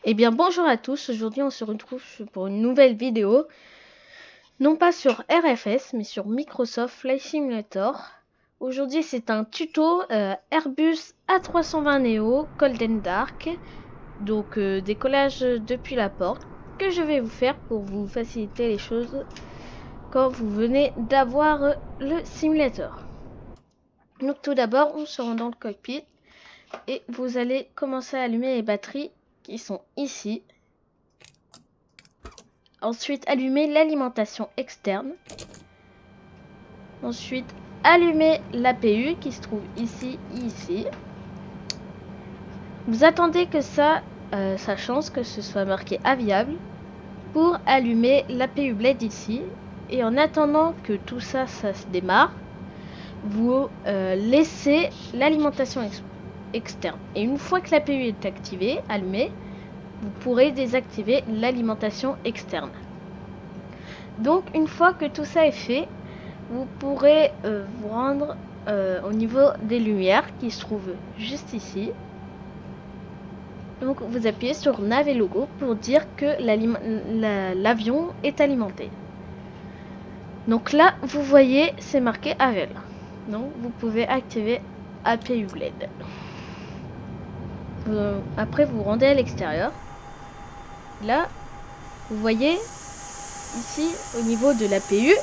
Eh bien bonjour à tous, aujourd'hui on se retrouve pour une nouvelle vidéo, non pas sur RFS mais sur Microsoft Flight Simulator. Aujourd'hui c'est un tuto Airbus A320 Neo Golden Dark, donc décollage depuis la porte, que je vais vous faire pour vous faciliter les choses quand vous venez d'avoir le simulateur. Donc tout d'abord on se rend dans le cockpit et vous allez commencer à allumer les batteries qui sont ici. Ensuite, allumez l'alimentation externe. Ensuite, allumez l'APU qui se trouve ici et ici. Vous attendez que ça change, que ce soit marqué aviable pour allumer l'APU blade ici. Et en attendant que tout ça se démarre, vous laissez l'alimentation externe. Et une fois que l'APU est activée, allumée, vous pourrez désactiver l'alimentation externe. Donc une fois que tout ça est fait, vous pourrez vous rendre au niveau des lumières qui se trouvent juste ici. Donc vous appuyez sur Nav et Logo pour dire que l'avion est alimenté. Donc là vous voyez c'est marqué Avel. Donc vous pouvez activer APU Blade. Après vous vous rendez à l'extérieur. Là vous voyez ici au niveau de l'APU,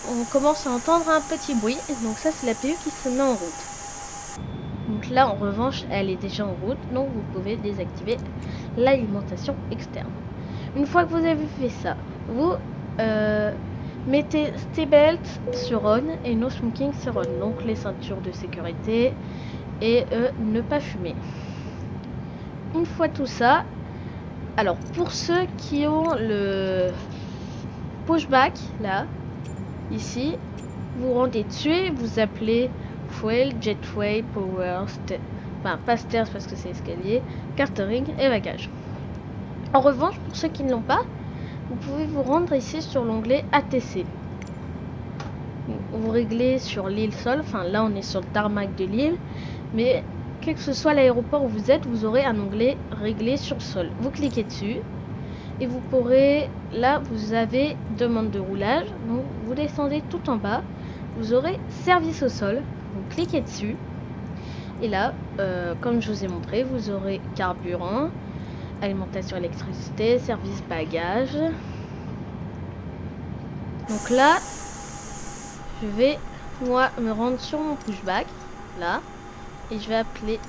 on commence à entendre un petit bruit, donc ça c'est l'APU qui se met en route. Donc là en revanche elle est déjà en route, donc vous pouvez désactiver l'alimentation externe. Une fois que vous avez fait ça, vous mettez Stay Belt sur On et No Smoking sur On, donc les ceintures de sécurité et ne pas fumer. Une fois tout ça, alors pour ceux qui ont le pushback là, ici, vous rendez dessus, vous appelez Fuel, Jetway, Power, pas stairs parce que c'est escalier, Cartering et bagages. En revanche, pour ceux qui ne l'ont pas, vous pouvez vous rendre ici sur l'onglet ATC. Vous réglez sur l'île sol, enfin là on est sur le tarmac de l'île, mais quel que ce soit l'aéroport où vous êtes, vous aurez un onglet réglé sur le sol. Vous cliquez dessus. Et vous pourrez, là vous avez demande de roulage, donc vous descendez tout en bas, vous aurez service au sol, vous cliquez dessus, et là, comme je vous ai montré, vous aurez carburant, alimentation électricité, service bagage. Donc là, je vais moi me rendre sur mon pushback, là, et je vais appeler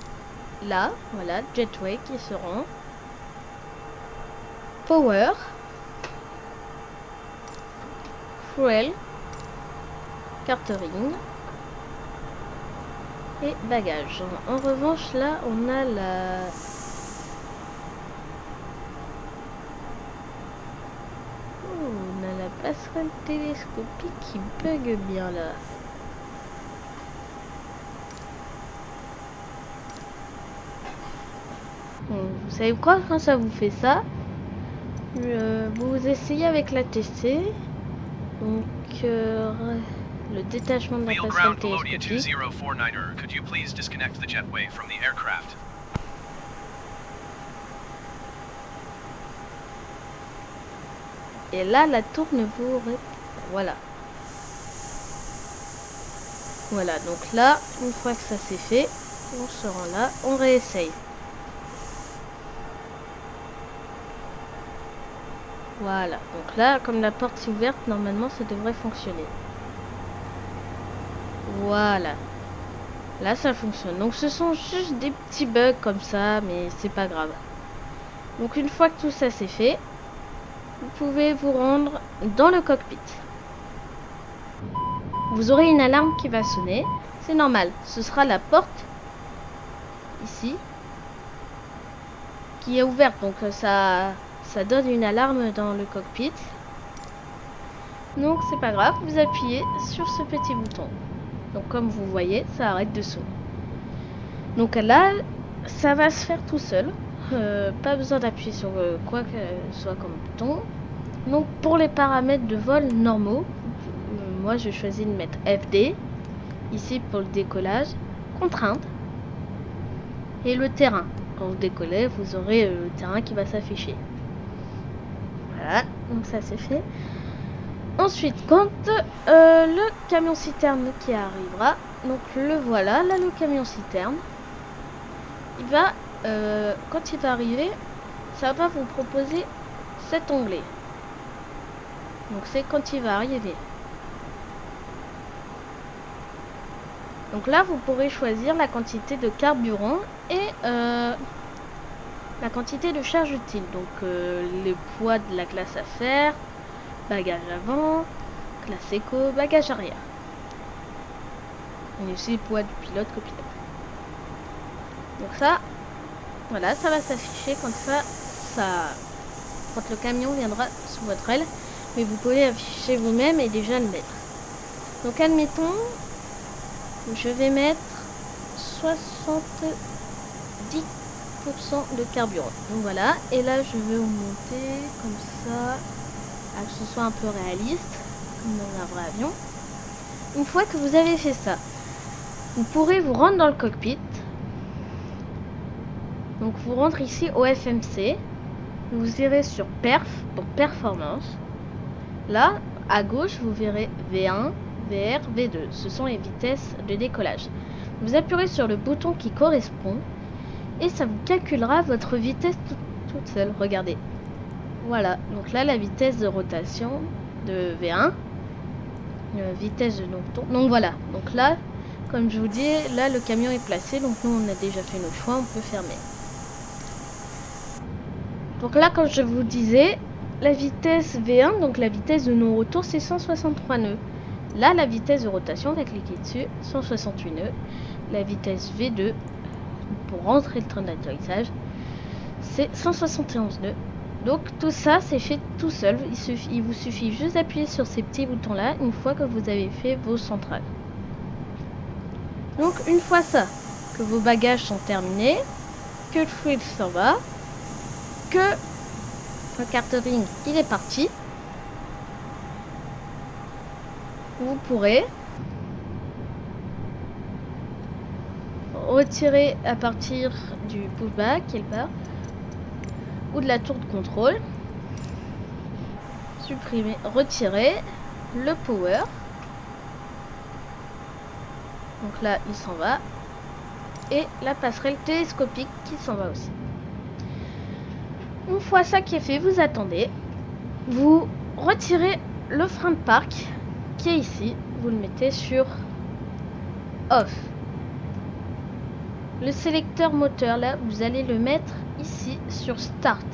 là, voilà, Jetway qui se rend, Power, Fuel, Cartering et bagages. En revanche là on a la passerelle télescopique qui bug bien là. Bon, vous savez quoi, quand ça vous fait ça, vous essayez avec la TC, donc le détachement de la passerelle télescopique. Et là, la tour ne vous répond. Voilà. Voilà, donc là, une fois que ça c'est fait, on se rend là, on réessaye. Voilà, donc là, comme la porte est ouverte, normalement ça devrait fonctionner. Voilà. Là, ça fonctionne. Donc ce sont juste des petits bugs comme ça, mais c'est pas grave. Donc une fois que tout ça c'est fait, vous pouvez vous rendre dans le cockpit. Vous aurez une alarme qui va sonner. C'est normal. Ce sera la porte ici qui est ouverte. Donc ça donne une alarme dans le cockpit. Donc c'est pas grave. Vous appuyez sur ce petit bouton. Donc comme vous voyez, ça arrête de sonner. Donc là, ça va se faire tout seul. Pas besoin d'appuyer sur quoi que ce soit comme bouton. Donc pour les paramètres de vol normaux, moi je choisis de mettre FD ici pour le décollage, contrainte et le terrain. quand vous décollez, vous aurez le terrain qui va s'afficher. Voilà, donc ça c'est fait. Ensuite, quand le camion citerne qui arrivera, donc le voilà, là le camion citerne, il va, quand il va arriver, ça va vous proposer cet onglet. Donc c'est quand il va arriver. Donc là, vous pourrez choisir la quantité de carburant et la quantité de charge utile. Donc les poids de la classe affaires, bagage avant, classe éco, bagage arrière. Et aussi poids du pilote, copilote. Donc ça, voilà, ça va s'afficher quand quand le camion viendra sous votre aile. Mais vous pouvez afficher vous-même et déjà le mettre. Donc admettons, je vais mettre 70% de carburant. Donc voilà, et là je vais monter comme ça, à que ce soit un peu réaliste, comme dans un vrai avion. Une fois que vous avez fait ça, vous pourrez vous rendre dans le cockpit. Donc vous rentrez ici au FMC, vous irez sur Perf, donc Performance. Là, à gauche, vous verrez V1, VR, V2. Ce sont les vitesses de décollage. Vous appuierez sur le bouton qui correspond et ça vous calculera votre vitesse toute seule. Regardez. Voilà. Donc là, la vitesse de rotation de V1. Vitesse de non-ton. Donc voilà. Donc là, comme je vous dis, là, le camion est placé. Donc nous, on a déjà fait notre choix. On peut fermer. Donc là, comme je vous disais, la vitesse V1, donc la vitesse de non-retour, c'est 163 nœuds. Là, la vitesse de rotation, on va cliquer dessus, 168 nœuds. La vitesse V2, pour rentrer le train d'atterrissage, c'est 171 nœuds. Donc tout ça, c'est fait tout seul. Il vous suffit juste d'appuyer sur ces petits boutons-là une fois que vous avez fait vos centrales. Donc une fois ça, que vos bagages sont terminés, que le fuel s'en va, que le cartering il est parti, vous pourrez retirer à partir du pushback quelque part ou de la tour de contrôle, supprimer, retirer le power. Donc là il s'en va et la passerelle télescopique qui s'en va aussi. Une fois ça qui est fait, vous attendez, vous retirez le frein de parc qui est ici, vous le mettez sur off. Le sélecteur moteur là, vous allez le mettre ici sur start.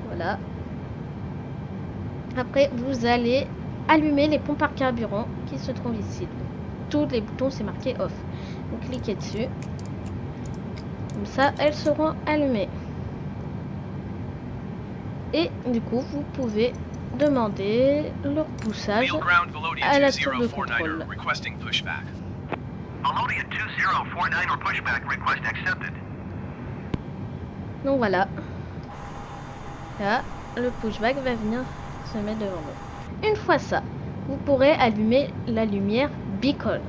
Voilà. Après, vous allez allumer les pompes à carburant qui se trouvent ici. Tous les boutons, c'est marqué off. Vous cliquez dessus. Comme ça, elles seront allumées. Et du coup, vous pouvez demander le repoussage à la tour de contrôle. Donc voilà. Là, le pushback va venir se mettre devant nous. Une fois ça, vous pourrez allumer la lumière beacon.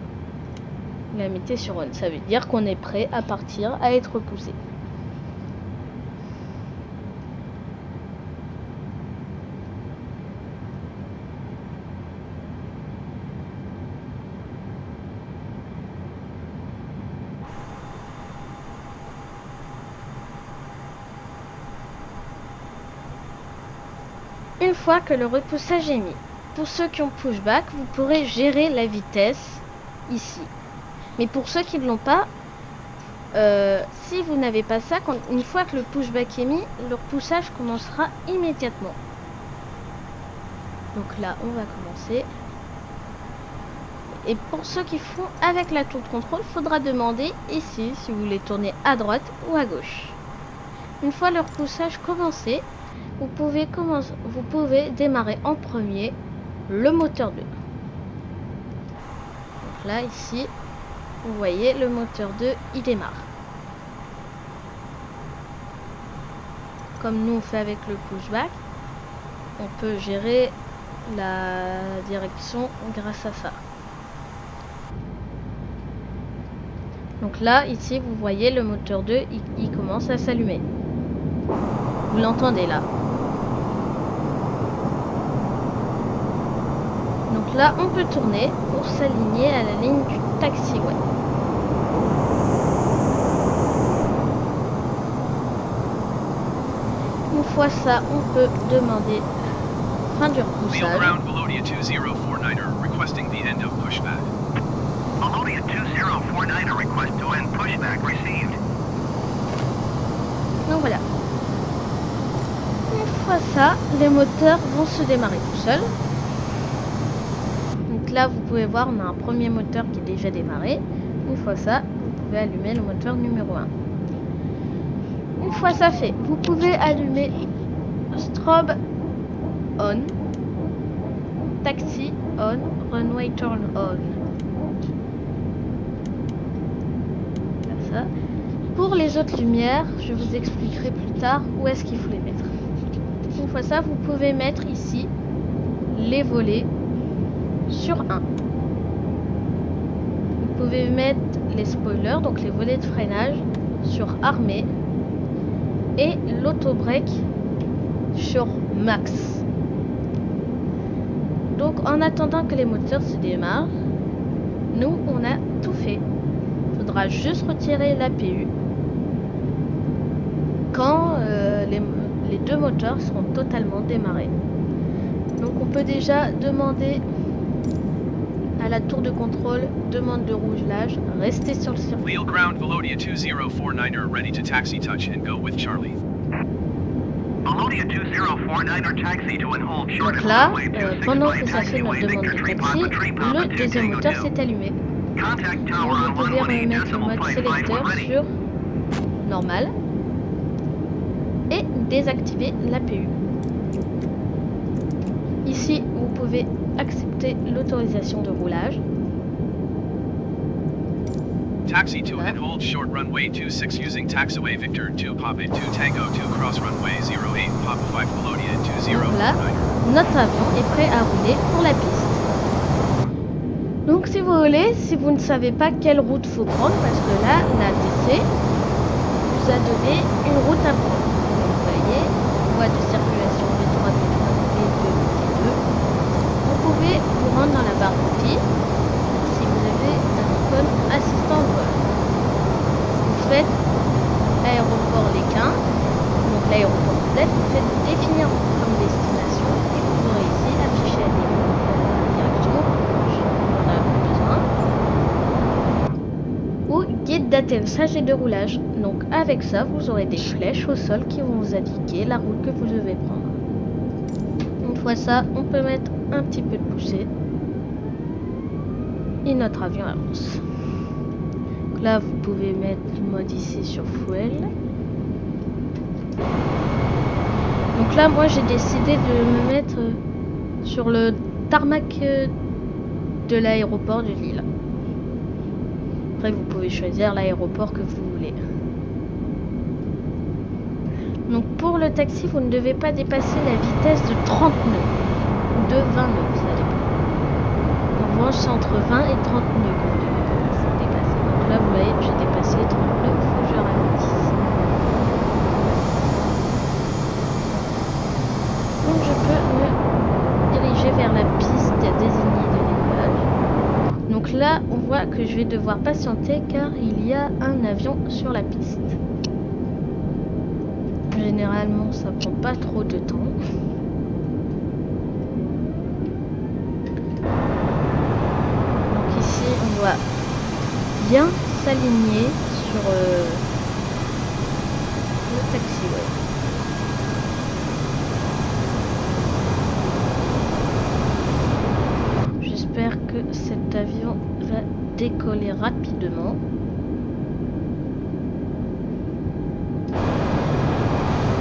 Vous la mettez sur on. Ça veut dire qu'on est prêt à partir, à être repoussé. Une fois que le repoussage est mis, pour ceux qui ont pushback, vous pourrez gérer la vitesse ici. Mais pour ceux qui ne l'ont pas, si vous n'avez pas ça, une fois que le pushback est mis, le repoussage commencera immédiatement. Donc là, on va commencer. Et pour ceux qui font avec la tour de contrôle, il faudra demander ici si vous voulez tourner à droite ou à gauche. Une fois le repoussage commencé, vous pouvez démarrer en premier le moteur 2. Donc là, ici, vous voyez le moteur 2, il démarre. Comme nous on fait avec le pushback, on peut gérer la direction grâce à ça. Donc là, ici, vous voyez le moteur 2, il commence à s'allumer. Vous l'entendez là. Donc là, on peut tourner pour s'aligner à la ligne du taxiway. Une fois ça, on peut demander fin du repoussage. Donc voilà. Une fois ça, les moteurs vont se démarrer tout seuls. Donc là, vous pouvez voir, on a un premier moteur qui est déjà démarré. Une fois ça, vous pouvez allumer le moteur numéro 1. Une fois ça fait, vous pouvez allumer strobe on, taxi on, runway turn on. Ça. Pour les autres lumières, je vous expliquerai plus tard où est-ce qu'il faut les mettre. Une fois ça, vous pouvez mettre ici les volets sur 1. Vous pouvez mettre les spoilers, donc les volets de freinage, sur armé et l'auto-break sur max. Donc en attendant que les moteurs se démarrent, nous on a tout fait. Il faudra juste retirer l'APU quand les deux moteurs seront totalement démarrés. Donc on peut déjà demander à la tour de contrôle, demande de roulage, restez sur le circuit. Wheel ground Velodia 2049er ready to taxi touch and go with Charlie. Donc là, pendant que ça fait notre demande de taxi, le deuxième moteur s'est allumé. Donc vous pouvez remettre le mode sélecteur sur normal et désactiver l'APU. Ici, vous pouvez accepter l'autorisation de roulage. Taxi to and hold short runway 26 using taxiway Victor 2 Papa 2 Tango 2 cross runway 08 Papa 5 Velodia 2049. Donc là, notre avion est prêt à rouler pour la piste. Donc si vous voulez, si vous ne savez pas quelle route faut prendre, parce que là, l'ATC vous a donné une route à prendre. Vous voyez, voie de circulation B3, B3, B2, B2. Vous pouvez vous rendre dans la barre d'outils si vous avez un icône assistant de vol. Vous faites aéroport Léquin, donc l'aéroport complet, vous faites définir comme destination et vous aurez ici affiché la direction on a besoin ou guide d'atterrissage et de roulage. Donc avec ça, vous aurez des flèches au sol qui vont vous indiquer la route que vous devez prendre. Une fois ça, on peut mettre un petit peu de poussée et notre avion avance. Donc là, vous pouvez mettre le mode ici sur fuel. Donc là, moi, j'ai décidé de me mettre sur le tarmac de l'aéroport de Lille. Après, vous pouvez choisir l'aéroport que vous voulez. Donc pour le taxi, vous ne devez pas dépasser la vitesse de 30 nœuds ou de 20 nœuds, ça dépend. En revanche, c'est entre 20 et 30 nœuds que vous devez dépasser. Donc là, vous voyez, j'ai dépassé 30 nœuds, il faut que je ralentisse. Donc je peux me diriger vers la piste désignée de décollage. Donc là, on voit que je vais devoir patienter car il y a un avion sur la piste. Généralement, ça prend pas trop de temps. Donc ici, on doit bien s'aligner sur le taxiway. J'espère que cet avion va décoller rapidement.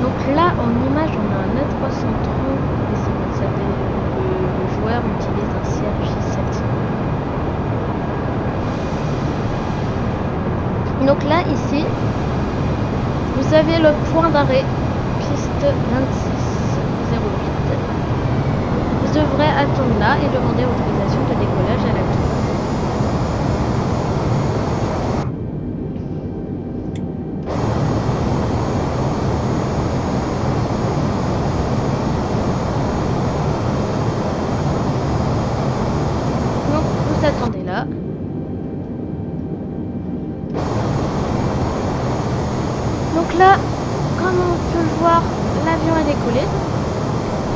Donc là, en image, on a un A330, et c'est comme ça que le joueur utilise un CRJ-700. Donc là, ici, vous avez le point d'arrêt, piste 2608. Vous devrez attendre là et demander autorisation de décollage à la tour. là, comme on peut le voir, l'avion a décollé.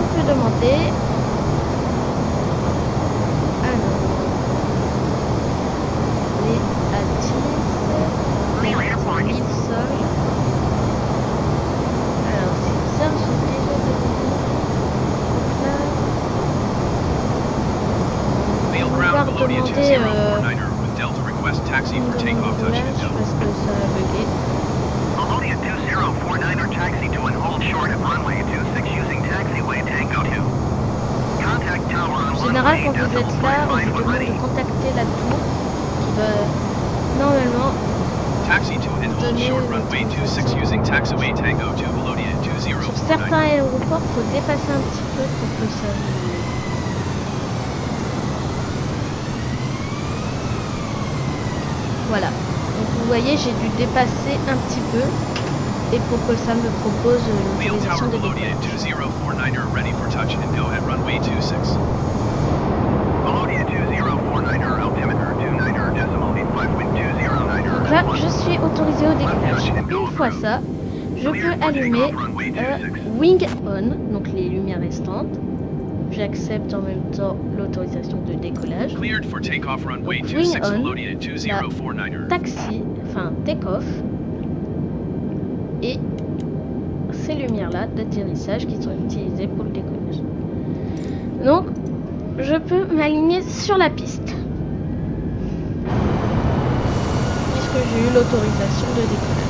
On peut demander. Alors, les Atis, l'île Sol. Alors, c'est bizarre, j'ai déjà donné. Wheel On va ground Melodia demander 2049er with Delta request taxi for takeoff, touch and go. parce que ça a bugué. Melodia 2049er taxi to an hold short at runway 26 using taxiway Tango 2. Contact tower on En général, runway quand vous êtes là, on runway vous when demande ready. de contacter la tour qui va normalement Taxi to and hold donner short une runway autorisation. 26 using taxiway Tango 2 Melodia Sur certains 2049er. aéroports, il faut dépasser un petit peu pour que ça vous... Voilà. Donc vous voyez, j'ai dû dépasser un petit peu et pour que ça me propose Wheel l'utilisation tower de Melodia décollage. 2049er ready for touch and go at runway 26. Melodia 2049er altimeter 29er decimal 85.209er. Donc là, je suis autorisé au décollage. Une fois ça, je peux allumer Wing On, donc les lumières restantes. J'accepte en même temps l'autorisation de décollage. Cleared for takeoff runway Donc, 26 wing on, Melodia 2049er. Taxi, enfin take-off. Et ces lumières-là d'atterrissage qui sont utilisées pour le décollage. Donc, je peux m'aligner sur la piste. Puisque j'ai eu l'autorisation de décollage.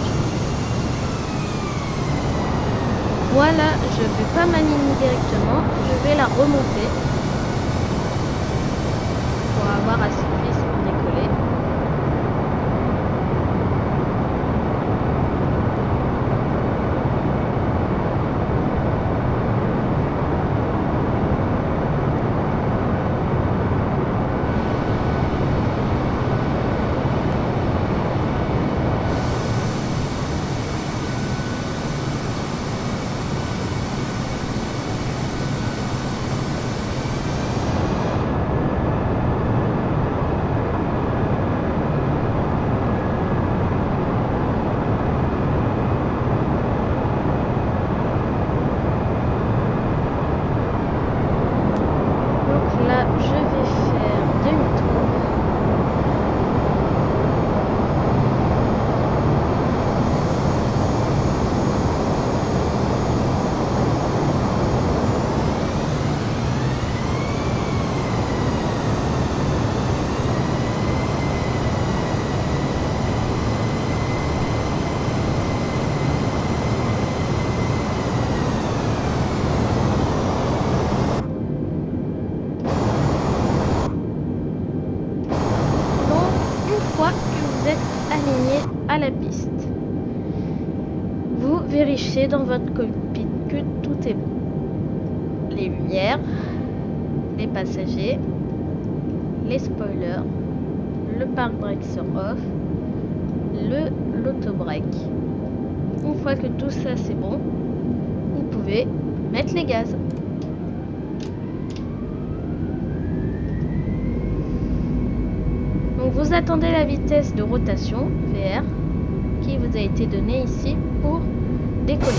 Voilà, je ne vais pas m'aligner directement, je vais la remonter pour avoir assez de piste pour décoller. Là, je vais faire demi-tour. Fois que vous êtes aligné à la piste, vous vérifiez dans votre cockpit que tout est bon. Les lumières, les passagers, les spoilers, le park brake sur off, l'auto-brake. Une fois que tout ça c'est bon, vous pouvez mettre les gaz. Donc vous attendez la vitesse de rotation, VR, qui vous a été donnée ici pour décoller.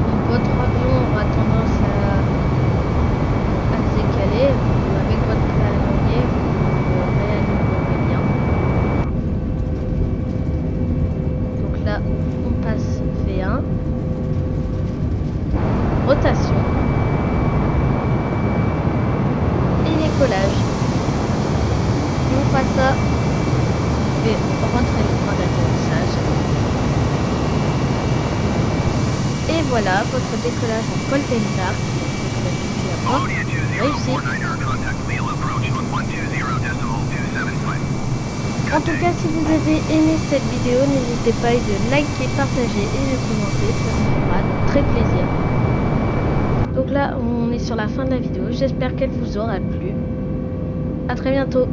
Donc votre avion aura tendance à se décaler avec votre calendrier, vous réalignerez bien. Donc là, on passe V1, rotation et décollage. Une fois ça, je vais rentrer le point d'atterrissage. Et voilà, votre décollage en Golden Park, Melodia réussi. 2049er contact wheel approach on 120.275. En tout cas, si vous avez aimé cette vidéo, n'hésitez pas à de liker, partager et de commenter, ça me fera très plaisir. Donc là, on est sur la fin de la vidéo, j'espère qu'elle vous aura plu. À très bientôt.